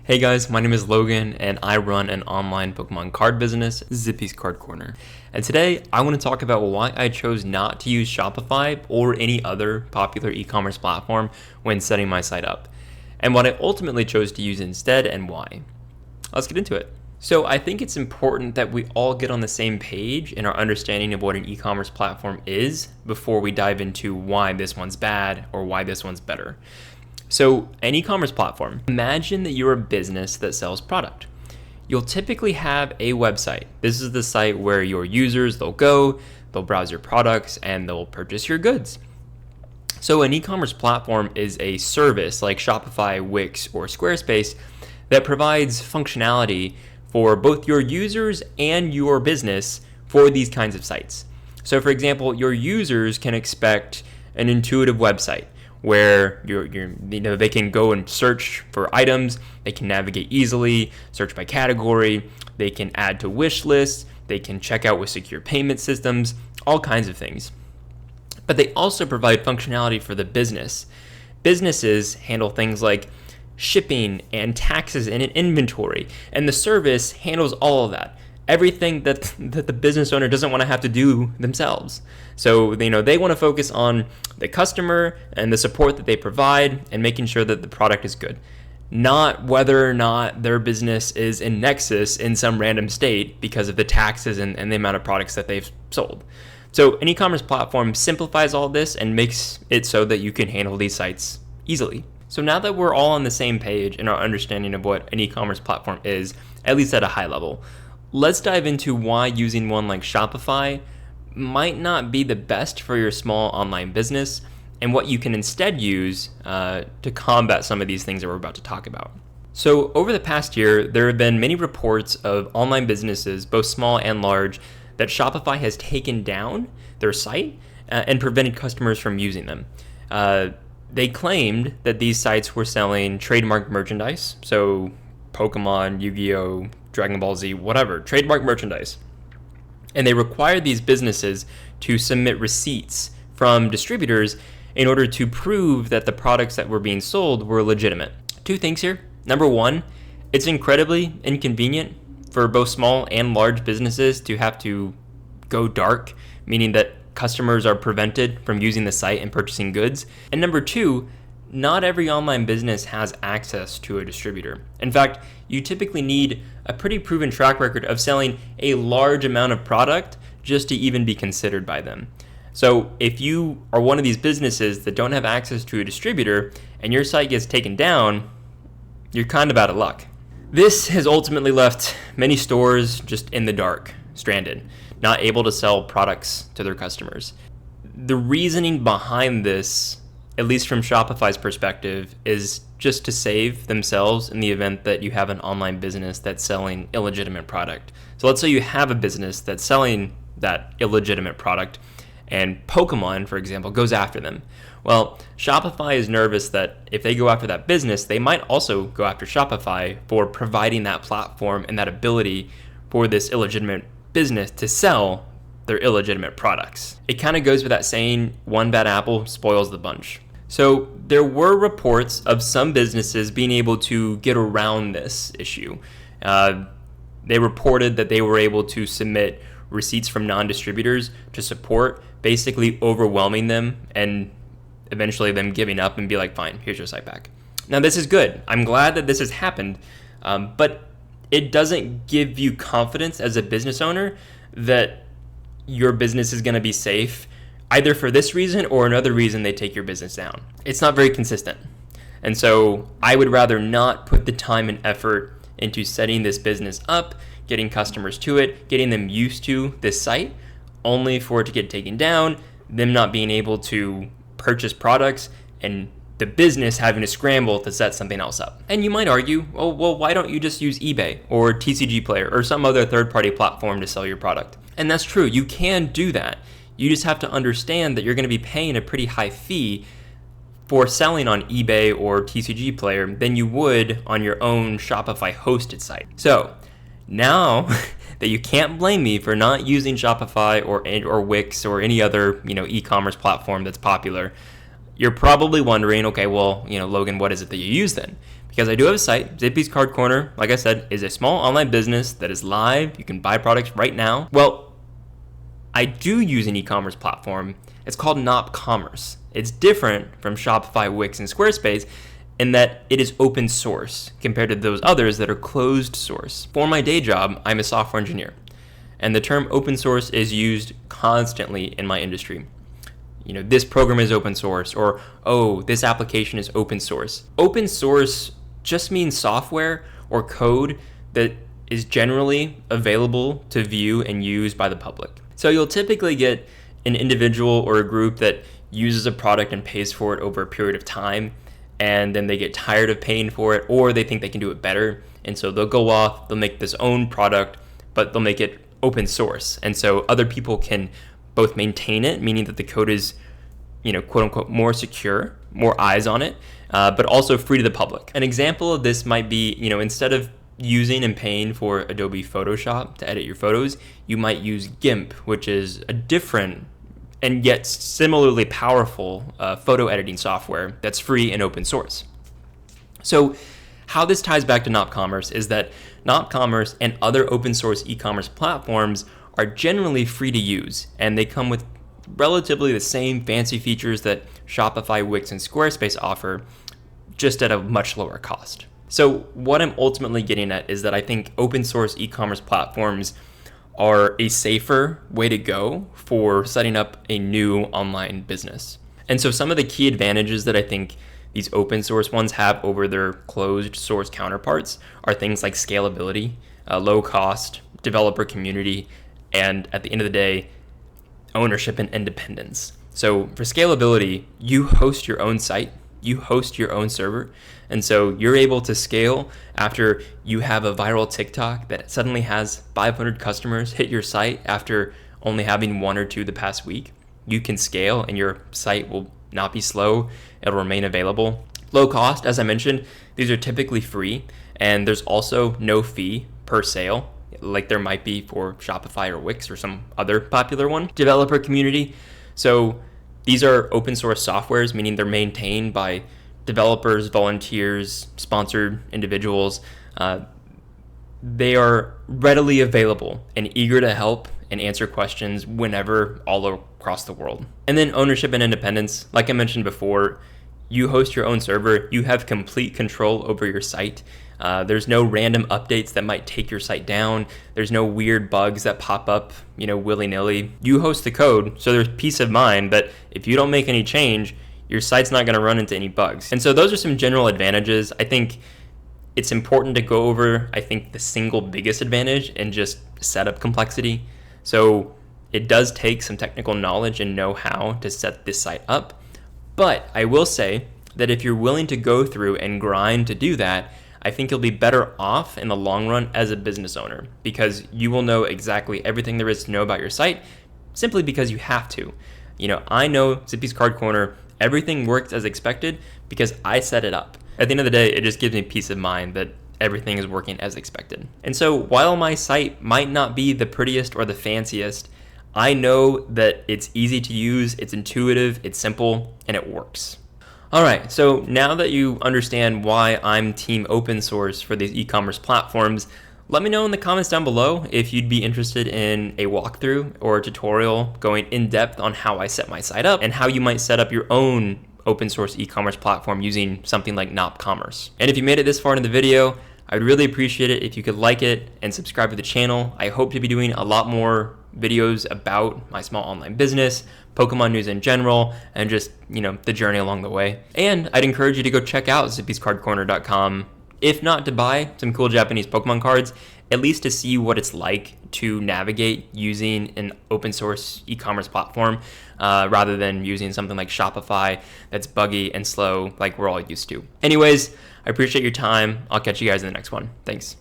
Hey guys, my name is Logan and I run an online Pokemon card business, Zippy's Card Corner. And today I want to talk about why I chose not to use Shopify or any other popular e-commerce platform when setting my site up, and what I ultimately chose to use instead and why. Let's get into it. So I think it's important that we all get on the same page in our understanding of what an e-commerce platform is before we dive into why this one's bad or why this one's better. So an e-commerce platform, imagine that you're a business that sells product. You'll typically have a website. This is the site where your users, they'll browse your products, and they'll purchase your goods. So an e-commerce platform is a service like Shopify, Wix, or Squarespace that provides functionality for both your users and your business for these kinds of sites. So for example, your users can expect an intuitive website where they can go and search for items, they can navigate easily, search by category, they can add to wish lists, they can check out with secure payment systems, all kinds of things. But they also provide functionality for the business. Businesses handle things like shipping and taxes and inventory, and the service handles all of that. Everything that the business owner doesn't want to have to do themselves. So they want to focus on the customer and the support that they provide and making sure that the product is good, not whether or not their business is in nexus in some random state because of the taxes and the amount of products that they've sold. So an e-commerce platform simplifies all this and makes it so that you can handle these sites easily. So now that we're all on the same page in our understanding of what an e-commerce platform is, at least at a high level, let's dive into why using one like Shopify might not be the best for your small online business and what you can instead use to combat some of these things that we're about to talk about. So over the past year, there have been many reports of online businesses, both small and large, that Shopify has taken down their site and prevented customers from using them. They claimed that these sites were selling trademark merchandise, so Pokemon, Yu-Gi-Oh!, Dragon Ball Z, whatever, trademark merchandise. And they required these businesses to submit receipts from distributors in order to prove that the products that were being sold were legitimate. Two things here. Number one, it's incredibly inconvenient for both small and large businesses to have to go dark, meaning that customers are prevented from using the site and purchasing goods. And number two, not every online business has access to a distributor. In fact, you typically need a pretty proven track record of selling a large amount of product just to even be considered by them. So if you are one of these businesses that don't have access to a distributor and your site gets taken down, you're kind of out of luck. This has ultimately left many stores just in the dark, stranded, not able to sell products to their customers. The reasoning behind this, at least from Shopify's perspective, is just to save themselves in the event that you have an online business that's selling illegitimate product. So let's say you have a business that's selling that illegitimate product and Pokemon, for example, goes after them. Well, Shopify is nervous that if they go after that business, they might also go after Shopify for providing that platform and that ability for this illegitimate business to sell their illegitimate products. It kind of goes with that saying, one bad apple spoils the bunch. So there were reports of some businesses being able to get around this issue. They reported that they were able to submit receipts from non-distributors to support, basically overwhelming them and eventually them giving up and be like, fine, here's your site back. Now this is good. I'm glad that this has happened, but it doesn't give you confidence as a business owner that your business is going to be safe, either for this reason or another reason they take your business down. It's not very consistent. And so I would rather not put the time and effort into setting this business up, getting customers to it, getting them used to this site, only for it to get taken down, them not being able to purchase products, and the business having to scramble to set something else up. And you might argue, oh, well, why don't you just use eBay or TCG Player or some other third-party platform to sell your product? And that's true, you can do that. You just have to understand that you're going to be paying a pretty high fee for selling on eBay or TCG Player than you would on your own Shopify hosted site. So now that you can't blame me for not using Shopify or Wix or any other e-commerce platform that's popular, You're probably wondering, okay, well, Logan, what is it that you use then? Because I do have a site. Zippy's Card Corner, like I said, is a small online business that is live. You can buy products right now. Well, I do use an e-commerce platform. It's called nopCommerce. It's different from Shopify, Wix, and Squarespace in that it is open source compared to those others that are closed source. For my day job, I'm a software engineer, and the term open source is used constantly in my industry. This program is open source, or, oh, this application is open source. Open source just means software or code that is generally available to view and use by the public. So you'll typically get an individual or a group that uses a product and pays for it over a period of time, and then they get tired of paying for it, or they think they can do it better, and so they'll go off, they'll make this own product, but they'll make it open source, and so other people can both maintain it, meaning that the code is, quote unquote, more secure, more eyes on it, but also free to the public. An example of this might be, instead of using and paying for Adobe Photoshop to edit your photos, you might use GIMP, which is a different and yet similarly powerful photo editing software that's free and open source. So how this ties back to nopCommerce is that nopCommerce and other open source e-commerce platforms are generally free to use, and they come with relatively the same fancy features that Shopify, Wix, and Squarespace offer, just at a much lower cost. So what I'm ultimately getting at is that I think open source e-commerce platforms are a safer way to go for setting up a new online business. And so some of the key advantages that I think these open source ones have over their closed source counterparts are things like scalability, low cost, developer community, and at the end of the day, ownership and independence. So for scalability, you host your own site, you host your own server, and so you're able to scale after you have a viral TikTok that suddenly has 500 customers hit your site after only having 1 or 2 the past week. You can scale and your site will not be slow, it'll remain available. Low cost, as I mentioned, these are typically free, and there's also no fee per sale, like there might be for Shopify or Wix or some other popular one. Developer community, so these are open source softwares, meaning they're maintained by developers, volunteers, sponsored individuals. They are readily available and eager to help and answer questions whenever, all across the world. And then ownership and independence, like I mentioned before, you host your own server, you have complete control over your site. There's no random updates that might take your site down. There's no weird bugs that pop up, willy-nilly. You host the code, so there's peace of mind that if you don't make any change, your site's not going to run into any bugs. And so those are some general advantages. I think it's important to go over, the single biggest advantage and just setup complexity. So it does take some technical knowledge and know-how to set this site up. But I will say that if you're willing to go through and grind to do that, I think you'll be better off in the long run as a business owner, because you will know exactly everything there is to know about your site simply because you have to. I know Zippy's Card Corner, everything works as expected because I set it up. At the end of the day, it just gives me peace of mind that everything is working as expected. And so while my site might not be the prettiest or the fanciest, I know that it's easy to use, it's intuitive, it's simple, and it works. All right, so now that you understand why I'm team open source for these e-commerce platforms, let me know in the comments down below if you'd be interested in a walkthrough or a tutorial going in depth on how I set my site up and how you might set up your own open source e-commerce platform using something like nopCommerce. And if you made it this far into the video, I'd really appreciate it if you could like it and subscribe to the channel. I hope to be doing a lot more videos about my small online business, Pokemon news in general, and just, the journey along the way. And I'd encourage you to go check out zippyscardcorner.com, if not to buy some cool Japanese Pokemon cards, at least to see what it's like to navigate using an open source e-commerce platform rather than using something like Shopify that's buggy and slow like we're all used to. Anyways, I appreciate your time. I'll catch you guys in the next one. Thanks.